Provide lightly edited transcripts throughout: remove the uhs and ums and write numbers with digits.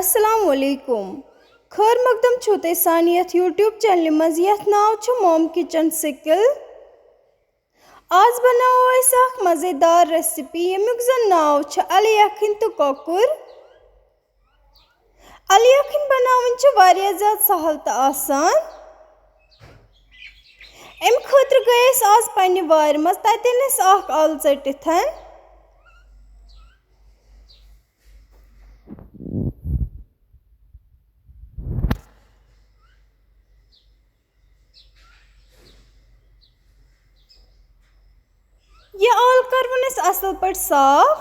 अस्सलाम वालेकुम। खैर मकदम छो ते सानी यथ यूट्यूब चैनल मज यथ नाव छु मॉम किचन सिकल। आज बनाओ अस अख मज़ेदार रेसिपी यमुक जन नाव छु अली यखन तो कोकुर। अली यखन बनावन छु वारिया ज़्यादा सहल तो आसान। अम खतर गए आज पन्ने वार मज ततन अख आलू टिथन। यह आल करवन असल पे साफ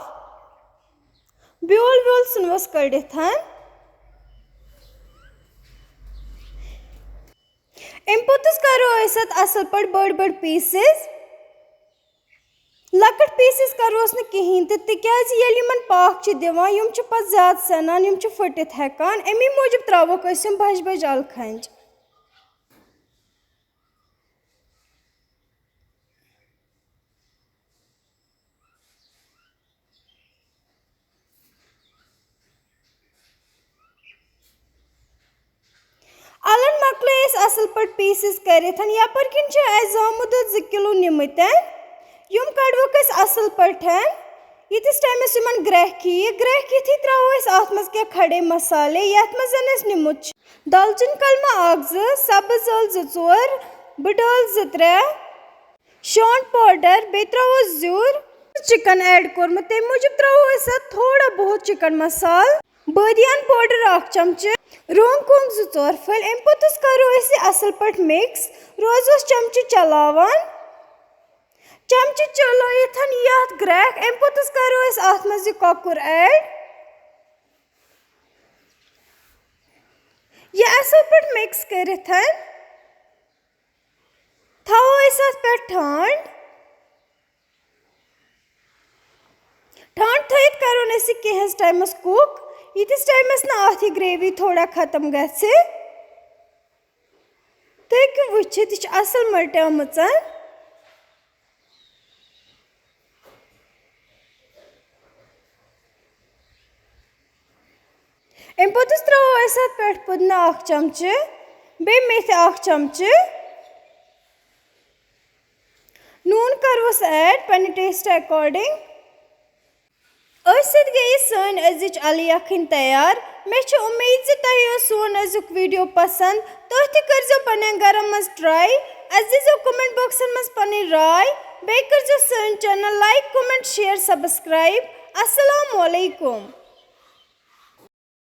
ब्योल व्योल सुनवस कड़िथन। अम पुतस करो असल पे बड़ बड़ पीसेस लकट पीसेस करोस न कहीं तिकाज येल यमन पाक च दिवान यम च पत ज्यादा सनान यम च फटित हेकान अमी मूजूब त्रावोक यम बज बज अलखंज। अलन मकल असल पे पीसेस कर यपर किन जामुद 2 किलो निमत यम कड़वक असल पे यीस टाइमस ग्रह यथी त्रो अत मज क्या खड़े मसाले यथ मज निमुत दालचीन कलमा 1-2 सब्ज ٲl 2-4 बड़ ٲl 2-3 शॉन्ट पाउडर बे त्रो ज़ूर चिकन ऐड कोर्मुत तम मूजूब त्रो थोड़ा बहुत चिकन मसाल बादियान पाउडर 1 चमचे रोंग कोंग 2-4 फल अम पुतस करो असल पे मिक्स रोजोस चमचे चलावान चमचे चलोयथन यथ ग्रह अम पुतस करो अत मज कोकुर ऐड यह असल पे मिक्स करिथन थवो अत पे ठंड थत करोन कस टाइमस कुक यीस टाइमस ना अथ ग्रेवी थोड़ा खत्म गि तुम वुचित यह असल मल्टम अम पुतस त्रो अत पे पुदना 1 चमचे बे मेथी 1 चमचे नून करवस ऐड पन्ने टेस्ट अकॉर्डिंग गई सन अजिच अली यखन तैयार। मे उम्मीद तुम सोन अजुक वीडियो पसंद तुम तजो पन्न गरम मज ट्राई दीजो कमेंट बॉक्सन मज पन्न राय बे कर सन channel like comment share subscribe. अस्सलाम वालेकुम।